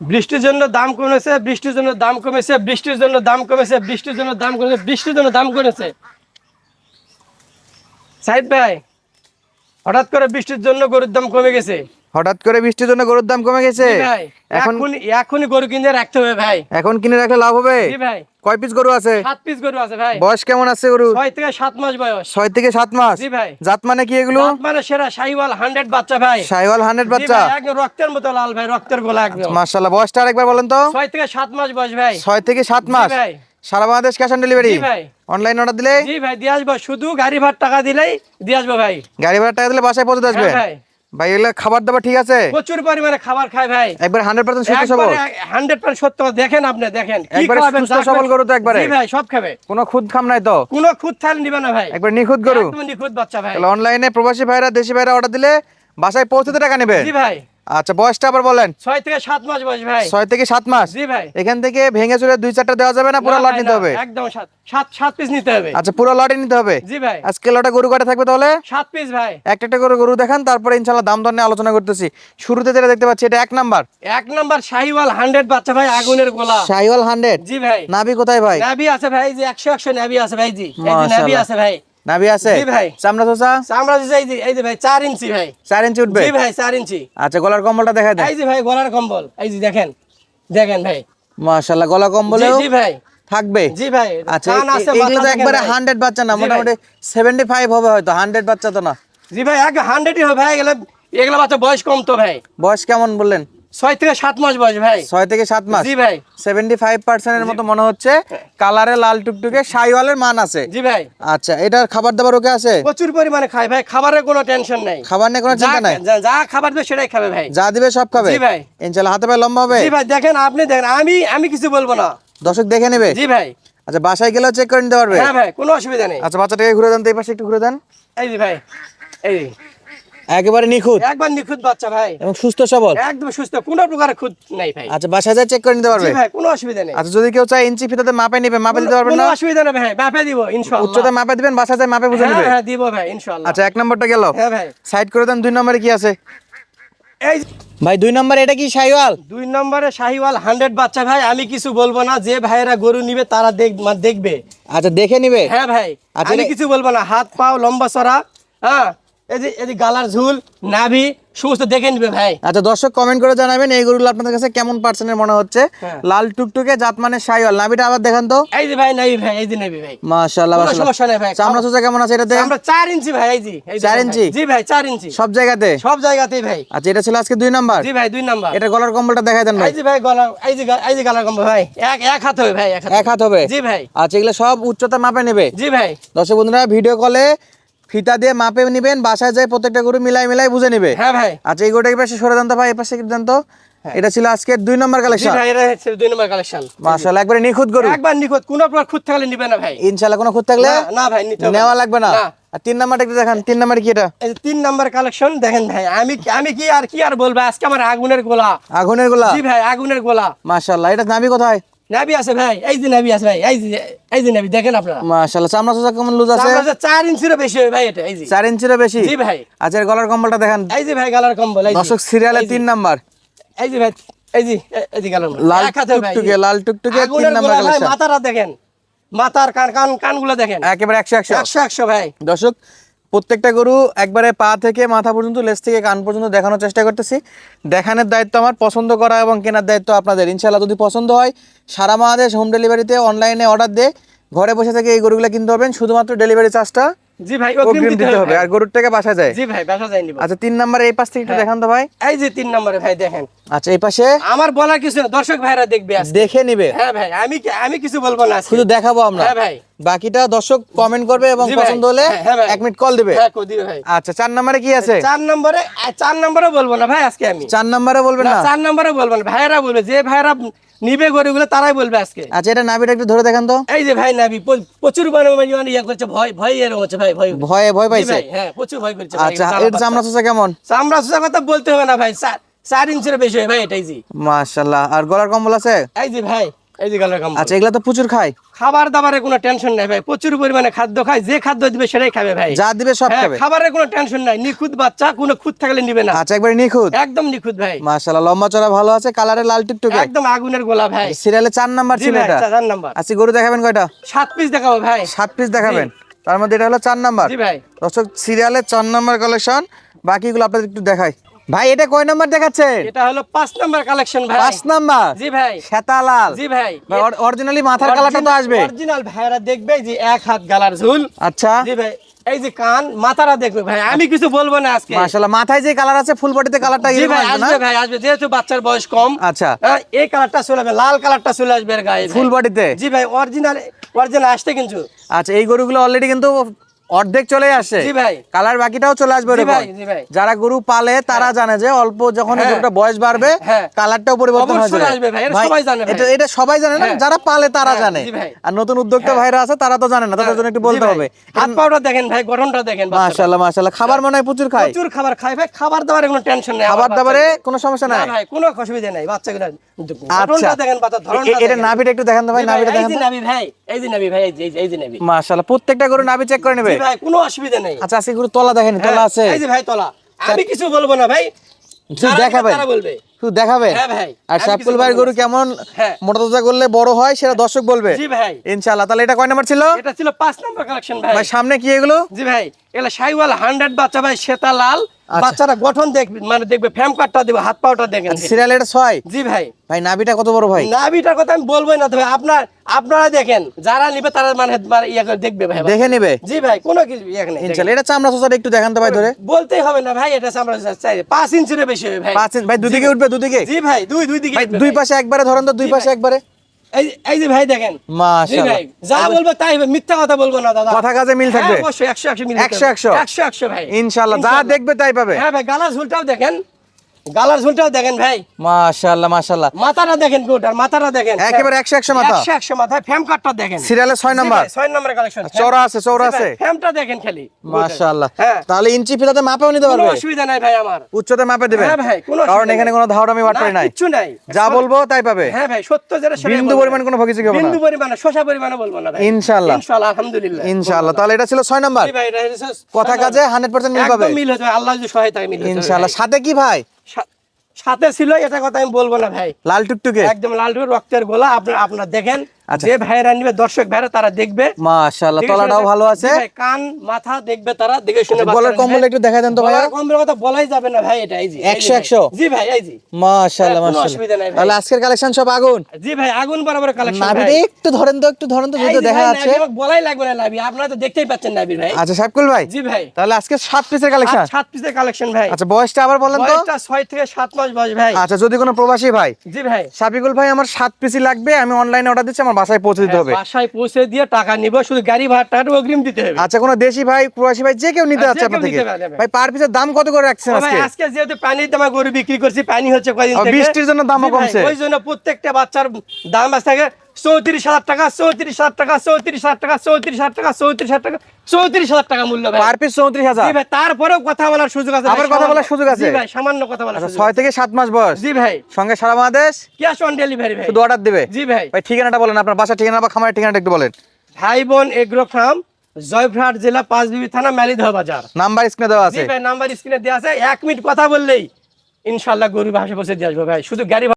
বৃষ্টির জন্য দাম কমেছে, বৃষ্টির জন্য দাম কমেছে, বৃষ্টির জন্য দাম কমেছে, বৃষ্টির জন্য দাম কমেছে, বৃষ্টির জন্য দাম কমেছে। সাইদ ভাই, হঠাৎ করে বৃষ্টির জন্য গরুর দাম কমে গেছে। হঠাৎ করে বৃষ্টির জন্য গরুর দাম কমে গেছে ভাই, এখন এখনই গরু কিনে রাখতে হবে ভাই। এখন কিনে রাখলে লাভ হবে? জি ভাই। কয় পিস গরু আছে? 7 পিস গরু আছে ভাই। বয়স কেমন আছে গরু? 6 থেকে 7 মাস বয়স। 6 থেকে 7 মাস। জি ভাই। জাত মানে কি এগুলো? জাত মানে সেরা শাহিওয়াল 100 বাচ্চা ভাই। শাহিওয়াল 100 জি বাচ্চা। ভাই, একদম রক্তের মতো লাল ভাই, রক্তের গোলা একদম। মাশাআল্লাহ, বয়সটা আরেকবার বলেন তো। 6 থেকে 7 মাস বয়স ভাই। 6 থেকে 7 জি মাস। ভাই। সারা বাংলাদেশ ক্যাশ অন ডেলিভারি? জি ভাই। অনলাইন অর্ডার দিলে? জি ভাই, দিয়ে আসবো, শুধু গাড়ি ভাড়া টাকা দিলেই দিয়ে আসবো ভাই। গাড়ি ভাড়া টাকা দিলে বাসায় পৌঁছে আসবে? হ্যাঁ ভাই। ভাই এগুলা খাবার দাবার ঠিক আছে? প্রচুর পরিমাণে খাবার খায় ভাই। একবার 100% সুস্থ সবল? একবারে 100% সত্য। দেখেন আপনি, দেখেন কি একবারে খাবেন, সুস্থ সবল গরু তো একবারে? জি ভাই, সব খাবে। কোনো খুদ খাম নাই তো? কোনো খুদ থাল নিবে না ভাই। একবার নিখুঁত গরু? একদম নিখুঁত বাচ্চা ভাই। তাহলে অনলাইনে প্রবাসী ভাইরা দেশি ভাইরা অর্ডার দিলে বাসায় পৌঁছতে টাকা নেবে? জি ভাই। আচ্ছা, বয়সটা আবার বলেন। 6 থেকে 7 মাস বয়স ভাই। 6 থেকে 7 মাস। জি ভাই। এখান থেকে ভেঙে চুরে 2-4টা দেওয়া যাবে না? পুরো না লট ভাই, নিতে না, হবে? একদম 7 পিস নিতে হবে। আচ্ছা, পুরো লটই নিতে হবে? জি ভাই। আজকে লটে গরু কয়টা থাকবে তাহলে? 7 পিস ভাই। একটা একটা করে গরু দেখান, তারপরে ইনশাআল্লাহ দাম দর নিয়ে আলোচনা করতেছি। শুরুতে যেটা দেখতে পাচ্ছি এটা 1 নাম্বার। 1 নাম্বার শাহিওয়াল 100 বাচ্চা ভাই, আগুনের গোলা। শাহিওয়াল 100? জি ভাই। নাভি কোথায় ভাই? নাভি আছে ভাই, যে 100 নাভি আছে ভাই। জি, এই যে নাভি মাশাআল্লাহ। আছে ভাই। নাভি আছে? জি ভাই। চামড়া চোষা? চামড়া দিছে, এই যে ভাই 4 ইঞ্চি ভাই। 4 ইঞ্চি উঠবে? জি ভাই, 4 ইঞ্চি। আচ্ছা, গলার কম্বলটা দেখাই দেন। এই যে ভাই গলার কম্বল, এই যে দেখেন, দেখেন ভাই। মাশাআল্লাহ, গলা কম্বলেও জি ভাই। থাকবে? জি ভাই। আচ্ছা, কান আছে, এগুলো মাথা তো দেখেন একবারে ভাই। 100 বাচ্চা না, জি ভাই। মোটামুটি 75 হবে হয়তো, 100 বাচ্চা তো না। জি ভাই, 100ই হবে ভাই। এগুলা বাচ্চা বয়স কম তো ভাই। বয়স কেমন বললেন? 6 থেকে 7 মাস বয়স ভাই। 6 থেকে 7 মাস। জি ভাই। 75% এর মতো মনে হচ্ছে। কালারে লাল টুকটুকে, শাহিওয়ালের মান আছে? জি ভাই। আচ্ছা, এটার খাবার দাবার ওকে আছে? প্রচুর পরিমাণে খায় ভাই, খাবারের কোনো টেনশন নাই। খাবার নিয়ে কোনো চিন্তা নাই? যা খাবার দেবে সেটাই খাবে ভাই। যা দিবে সব খাবে? জি ভাই। ইনশাআল্লাহ হাতে পায়ে লম্বা হবে? জি ভাই, দেখেন, আপনি দেখেন, আমি কিছু বলবো না। দর্শক দেখে নেবে? জি ভাই। আচ্ছা, বাসায় গেলেও চেক করে নিতে পারবে? হ্যাঁ ভাই, কোনো অসুবিধা নেই। আচ্ছা, বাচ্চাটাকে ঘুরে দেন তো, এই পাশে একটু ঘুরে দেন। এই যে ভাই, এই একেবারে নিখুঁত একবার নিখুঁত বাচ্চা ভাই, এবং সুস্থ সবল? একদম সুস্থ, কোনো প্রকার খুঁত নাই ভাই। আচ্ছা, বাসায় যায় চেক করে নিতে জি পারবে? ভাই, কোনো অসুবিধা নেই। আচ্ছা, যদি কেউ চায় ইঞ্চি ফিতাতে মাপে নিবে, মাপে দিতে পারবেন কোনো না? অসুবিধা নেই ভাই, মাপে দিব ইনশাআল্লাহ। উচ্চতা মাপে দিবেন, বাসায় যায় মাপে বুঝে হ্যাঁ নিবে? হ্যাঁ, দিব ভাই ইনশাআল্লাহ। আচ্ছা, 1 নম্বরটা গেল। হ্যাঁ ভাই। সাইড করে দেন। 2 নম্বরে কি আছে? এই ভাই 2 নম্বরে এটা কি শাহিওয়াল? 2 নম্বরে শাহিওয়াল 100 বাচ্চা ভাই। আমি কিছু বলবো না, যে ভাইয়েরা গরু নিবে তারা দেখবে। আচ্ছা, দেখে নিবে? হ্যাঁ ভাই, আচ্ছা, আমি কিছু বলবো না। হাত পাও লম্বা চড়া, হ্যাঁ, এই যে গালার ঝুল, নাভি সমস্ত দেখে নিবে ভাই। আচ্ছা, দর্শক কমেন্ট করে জানাবেন এই গরুগুলো আপনাদের কাছে কেমন পার্সেন্টের মনে হচ্ছে। হ্যাঁ। লাল টুকটুকে, জাত মানে শাহিওয়াল। নাভিটা আবার দেখান তো। এই যে ভাই নাভি ভাই, এই যে নাভি ভাই। মাশাআল্লাহ, কোনো মাশাআল্লাহ। সমস্যা নেই ভাই। চামড়া চোষা কেমন আছে এটাতে? আমরা 4 ইঞ্চি ভাই, এই যে 4 দেখেন ইঞ্চি? ভাই। জি ভাই, 4 ইঞ্চি সব জায়গাতে? সব জায়গাতেই ভাই। আচ্ছা, এটা ছিল আজকে 2 নাম্বার। জি ভাই, 2 নাম্বার। এটা গলার কম্বলটা দেখাই দেন ভাই। এই যে ভাই গলা, এই যে গালার কম্বল ভাই, এক হাত হবে ভাই, এক হাত হবে? জি ভাই। আচ্ছা, এগুলো সব উচ্চতা মাপে নেবে? জি ভাই। দর্শক বন্ধুরা, ভিডিও কলে ফিতা দিয়ে মাপে নিবেন, বাসায় যায় প্রত্যেকটা গরু মিলাই বুঝে নিবে। হ্যাঁ ভাই। আচ্ছা, এই গরুটা এই পাশে সরে দেন তো ভাই, এই পাশে দেন তো। এটা ছিল আজকে 2 নম্বর জি কালেকশন। ভাই, এটা হচ্ছে 2 নম্বর কালেকশন। মাশাআল্লাহ, একবারে নিখুঁত গরু। একবার নিখুঁত, কোনো প্রকার খুঁত থাকলে নিবে না ভাই। ইনশাআল্লাহ কোনো খুঁত থাকলে না ভাই, নিতে হবে নেওয়া লাগবে না। না। আর 3 নাম্বারটা একটু দেখান। 3 নাম্বার কি এটা? এই যে 3 নাম্বার কালেকশন দেখেন ভাই, আমি কি আর বলবো, আজকে আমার আগুনের গোলা। আগুনের গোলা? জি ভাই, আগুনের গোলা। মাশাআল্লাহ, এটা নাভি কোথায়? নাভি আছে ভাই, এই যে নাভি আছে ভাই, এই যে নাভি দেখেন আপনারা। মাশাআল্লাহ, চামড়া চোষা কেমন লুজ আছে? আমরা যে 4 ইঞ্চিরও বেশি হবে ভাই এটা, এই যে 4 ইঞ্চিরও বেশি? জি ভাই। আচ্ছা, এর গলার কম্বলটা দেখান। এই যে ভাই গালার কম্বল, এই যে দর্শক সিরিয়ালে 3 নাম্বার। এই যে ভাই, এই যে গালার কম্বল। লাল এক হাতে ভাই, টুকটুকে, লাল টুকটুকে 3 আগুনের নাম্বার গোলা ভাই। কালেকশন। মাথাটা দেখেন, মাথার কানগুলো দেখেন, একেবারে 100 100 ভাই। দর্শক, প্রত্যেকটা গরু একবারে পা থেকে মাথা পর্যন্ত, লেজ থেকে কান পর্যন্ত দেখানোর চেষ্টা করতেছি। দেখানোর দায়িত্ব আমার, পছন্দ করা এবং কেনার দায়িত্ব আপনাদের। ইনশাআল্লাহ যদি পছন্দ হয় সারা বাংলাদেশ হোম ডেলিভারিতে অনলাইনে অর্ডার দিয়ে ঘরে বসে থেকে এই গরুগুলো কিনতে পারবেন। শুধুমাত্র ডেলিভারি চার্জটা জি ভাই, অগ্রিম দিতে হবে, আর গরুর টাকা বাসা যায়। জি ভাই, বাসা যাই নিব। আচ্ছা, 3 নাম্বার এই পাশ থেকে একটু দেখান তো ভাই। এই যে 3 নম্বরে ভাই দেখেন। আচ্ছা, এই পাশে আমার বলার কিছু না, দর্শক ভাইরা দেখবে আজকে। দেখে নিবে? হ্যাঁ ভাই, আমি কিছু বলবো না আজকে। শুধু দেখাবো আমরা। হ্যাঁ ভাই। বাকিটা দর্শক কমেন্ট করবে এবং জি ভাই। পছন্দ হলে হ্যাঁ ভাই। 1 মিনিট কল দিবে। হ্যাঁ, কো দিবে ভাই। আচ্ছা, 4 নাম্বারে কি আছে? 4 নম্বরে বলবো না ভাই আজকে আমি। 4 নাম্বারে বলবেন না? 4 নম্বরে বলবো না, ভাইরা বলবে, যে ভাইরা নিবে গরুগুলো তারাই বলবে আজকে। আচ্ছা, এটা নাভিটা একটু ধরে দেখান তো। এই যে ভাই নাবি প্রচুর পরিমাণে ইয়া করছে, ভয় এরকম হচ্ছে ভাই, ভয় ভয় জি পাইছে? ভাই, হ্যাঁ, প্রচুর ভয় করছে ভাই। আচ্ছা, এর চামড়া চোষা কেমন? চামড়া সোজা কথা বলতে হবে না ভাই, 4 ইঞ্চির বেশি হয় ভাই এটাই জি। মাশাআল্লাহ, আর গলার কম্বল আছে? এই যে ভাই, এই যে গালের কম্বল। আচ্ছা এগুলা তো প্রচুর খায়, খাবার দাবারের কোনো টেনশন নাই ভাই, প্রচুর পরিমাণে খাদ্য খায়, যে খাদ্য দিবে সেটাই খাবে ভাই। যা দিবে সব হ্যাঁ, খাবে। খাবারের কোনো টেনশন নাই, নিখুঁত বাচ্চা, কোনো খুঁত থাকলে নিবে না, আচ্ছা একবারে নিখুঁত, একদম নিখুঁত ভাই, মাশাআল্লাহ লম্বা চড়া ভালো আছে, কালারে লাল টুকটুকে, একদম আগুনের গোলা ভাই। সিরিয়ালে 4 নাম্বার জি ছিল ভাই, এটা। 4 নাম্বার। আচ্ছা গরু দেখাবেন কয়টা? 7 পিস দেখাবো ভাই। 7 পিস দেখাবেন, তার মধ্যে এটা হলো 4 নাম্বার। জি ভাই। দর্শক সিরিয়ালে 4 নাম্বার কালেকশন, বাকিগুলো আপনাদের একটু দেখাই। ভাই এটা কয় নাম্বার দেখাচ্ছেন? এটা হলো 5 নাম্বার কালেকশন ভাই। 5 নাম্বার। জি ভাই। শ্বেতা লাল। জি ভাই। অরিজিনালি মাথার কালারটা তো আসবে। অরিজিনাল ভাইরা দেখবে যে 1 হাত গালার ঝুল। আচ্ছা জি ভাই, এই যে কান মাথাটা দেখবে ভাই, আমি কিছু বলবো না আজকে। মাশাআল্লাহ মাথায় যে কালার আছে ফুল বডিতে কালারটা জি এরকম ভাই, আসবে না? আসবে ভাই, আসবে, যেহেতু বাচ্চার বয়স কম। আচ্ছা এই কালারটা চলে আসবে, লাল কালারটা চলে আসবে এর গায়ে ভাই। ফুল বডিতে। জি ভাই, অরিজিনাল আসছে কিন্তু। আচ্ছা এই গরুগুলো অলরেডি কিন্তু অর্ধেক চলে আসছে। জি ভাই। কালার বাকিটাও চলে আসবে জি এরকম। ভাই, জি ভাই। যারা গরু পালে তারা জানে যে অল্প যখন হ্যাঁ। গরুটা বয়স বাড়বে হ্যাঁ। কালারটাও পরিবর্তন হয়ে অবশ্যই যাবে। আসবে ভাই, এটা ভাই, সবাই জানে ভাই। এটা সবাই জানে না, হ্যাঁ। যারা পালে তারা হ্যাঁ, জানে। জি ভাই। আর নতুন উদ্যোক্তা ভাইরা আছে তারা তো জানে না, তাদের জন্য একটু জি বলতে ভাই। হবে। হাত পাউটা দেখেন ভাই, গঠনটা দেখেন বাচ্চাটার। মাশাআল্লাহ মাশাআল্লাহ খাবার মনে হয় প্রচুর খায়। প্রচুর খাবার খায় ভাই, খাবার দাবারে কোনো টেনশন নেই। খাবার দাবারে কোনো সমস্যা না নাই। ভাই, কোনো অসুবিধা নাই বাচ্চাগুলো। আচ্ছা গঠনটা দেখেন, বাচ্চার ধরনটা এটা দেখেন। নাভিটা একটু দেখান তো ভাই, জি ভাই, নাভিটা এই দেখান যে তো। নাভি ভাই, এই যে নাভি ভাই, এই যে নাভি। মাশাআল্লাহ প্রত্যেকটা গরু নাভি চেক করে নেবে। জি ভাই, কোনো অসুবিধা নেই। আচ্ছা আজকে গরু তলা দেখেন, তলা হ্যাঁ, আছে। এই যে ভাই তলা, আমি কিছু বলবো না ভাই, শুধু যারা দেখাবেন, তারা বলবে। শুধু দেখাবেন। হ্যাঁ ভাই, আর আমি সাবকুল কিছু ভাইয়ের বলবো গরু না। কেমন হ্যাঁ। মোটা তাজা করলে বড় হয় সেটা দর্শক বলবে জি ভাই। ইনশাআল্লাহ। তাহলে এটা কয় নাম্বার ছিল? এটা ছিল 5 নম্বর কালেকশন ভাই। ভাই সামনে কি এগুলো? জি ভাই, এলা শাইওয়াল 100 বাচ্চা ভাই, শ্বেতা লাল। আচ্ছা। বাচ্চারা গঠন দেখবে, মানে দেখবে ফ্রেম কাটটা দেবে, হাত পাওটা দেখেন। সিরিয়াল এটা 6। জি ভাই। ভাই নাভিটা কত বড় ভাই? নাভিটার কথা আমি বলবোই না, তবে আপনারা দেখেন, যারা নিবে তারা মানে ইয়া করে দেখবে ভাই। দেখে নেবে জি ভাই, কোনো কিছু ইয়া নেই। ইনশাআল্লাহ। এটা চামড়া সোসাটা একটু দেখান তো ভাই ধরে। বলতেই হবে না ভাই, এটা আমরা চাই 5 ইঞ্চির বেশি হবে ভাই। 5 ইঞ্চ ভাই, দুদিকে উঠবে দুদিকে। জি ভাই, দুই দিকে ভাই উঠবে দুই ভাই। পাশে একবারে ধরেন তো, দুই জি পাশে ভাই। একবারে। এই যে ভাই দেখেন। জি মাশাআল্লাহ ভাই, যা বলবো তাই হবে, মিথ্যা কথা বলবো না দাদা। কথা কাজে মিল থাকবে। হ্যাঁ, অবশ্যই 100 মিল 100 100 ভাই। ইনশাআল্লাহ যা ইনশাআল্লাহ। দেখবে তাই পাবে। হ্যাঁ ভাই, গালার ঝুলটাও দেখেন, গালার ঝুলটাও দেখেন ভাই। মাশাআল্লাহ মাশাআল্লাহ মাথাটা দেখেন, গোটার মাথাটা দেখেন, একেবারে 100 মাথা। 100 মাথা। ফ্রেম কাটটা দেখেন, সিরিয়ালে 6 নাম্বার। 6 নম্বর কালেকশন। চওড়া আছে, চওড়া আছে। ফ্রেমটা দেখেন খালি। মাশাআল্লাহ। হ্যাঁ, তাহলে ইঞ্চি ফিতাতে মাপেও নিতে কোনো পারবে। অসুবিধা নাই ভাই আমার। উচ্চতা মাপে দিবেন। হ্যাঁ ভাই, কোনো কারণ অসুবিধা এখানে নাই। কোনো ধাওড়ামি বাটপারি না, নাই। কিচ্ছু নাই। যা বলবো তাই পাবে। হ্যাঁ ভাই, সত্য যেটা সেটাই বিন্দু বলবো পরিমাণ ভাই। কোনো ভকিচি হবে না। বিন্দু পরিমাণ, শশা পরিমাণও বলবো না ভাই। ইনশাআল্লাহ। ইনশাআল্লাহ, আলহামদুলিল্লাহ। ইনশাআল্লাহ। তাহলে এটা ছিল 6 নাম্বার। জি ভাই, এটা হচ্ছে কথা কাজে 100% মিল পাবে একদম মিল হতে হবে, আল্লাহ যদি সহায়তায় মিল হতে হবে ইনশাআল্লাহ। ভাই। সাথে কি ভাই? সাথে ছিল, এটা কথা আমি বলবো না ভাই। লাল টুকটুকে একদম লাল টুকটুকে রক্তের গোলা। আপনারা দেখেন, আচ্ছা। যে ভাইরা নিবে, দর্শক ভাইরা তারা দেখবে। মাশাআল্লাহ দেখে তলাটাও শুনে ভালো জি আছে। ভাই, কান মাথা দেখবে তারা, দেখে শুনে গলার বাচ্চারা কম্বল নিবে। একটু দেখাই দেন তো ভাইয়া। গলার কম্বলের কথা বলাই যাবে না ভাই, এটা এই যে 100 জি ভাই, এই যে মাশাআল্লাহ কোনো মাশাআল্লাহ। অসুবিধা নাই ভাই। তাহলে আজকের কালেকশন সব আগুন। জি ভাই, আগুন বরাবর কালেকশন নাভিটা ভাই। একটু ধরেন তো, একটু ধরেন তো, এই যদি যে দেখা ভাই, যাচ্ছে। নাভি আমাকে বলাই লাগবে না, নাভি আপনারা তো দেখতেই পাচ্ছেন নাভি ভাই। আচ্ছা সাবকুল ভাই, জি ভাই, তাহলে আজকে 7 পিসের কালেকশন। 7 পিসের কালেকশন ভাই। আচ্ছা বয়সটা আবার বলেন তো। বয়সটা 6 থেকে 7 মাস বয়স ভাই। আচ্ছা যদি কোনো প্রবাসী ভাই, জি ভাই, সাবিকুল ভাই আমার 7 পিসই লাগবে, আমি অনলাইনে অর্ডার দিচ্ছি, আমার বাসায় পৌঁছে দিতে হবে। বাসায় পৌঁছে দিয়ে টাকা নিব, শুধু গাড়ি ভাড়াটা অগ্রিম দিতে হবে। আচ্ছা কোনো দেশি ভাই প্রবাসী ভাই যে কেউ নিতে যে যাচ্ছে কেউ আপনার থেকে, নিতে পারবে ভাই। ভাই পার পিসের দাম কত করে রাখছেন ও ভাই, আজকে? আজকে যেহেতু পানির দামে গরু বিক্রি করছি, পানি হচ্ছে কয়দিন থেকে, বৃষ্টির জন্য দামও জি ভাই, কমছে। ওই জন্য প্রত্যেকটা বাচ্চার দাম আছে থাকে 34,000 টাকা, 34,000 টাকা, 34,000 টাকা, 34,000 টাকা, 34,000 টাকা, 34,000 টাকা মূল্য ভাই। Per piece 34,000। জি ভাই, তারপরেও কথা বলার সুযোগ আছে ভাই, আবার কথা সামান্য। বলার সুযোগ আছে? জি ভাই, সামান্য কথা বলার আচ্ছা সুযোগ 6 আছে। থেকে 7 মাস বয়স। জি ভাই, সঙ্গে সারা বাংলাদেশ ক্যাশ অন ডেলিভারি ভাই। শুধু অর্ডার দিবে। জি ভাই। ভাই ঠিকানাটা বলেন, আপনার বাসা ঠিকানা বা খামারের ঠিকানাটা একটু বলেন। ভাই বোন এগ্রো ফার্ম, জয়পুরহাট জেলা, পাঁচবিবি থানা, মেলিদহ বাজার। নাম্বার স্ক্রিনে দেওয়া জি আছে। ভাই, নাম্বার স্ক্রিনে দেওয়া আছে। 1 মিনিট কথা বললেই ইনশাআল্লাহ গরু ভাষা পৌঁছে দিয়ে আসবো ভাই, শুধু গাড়ি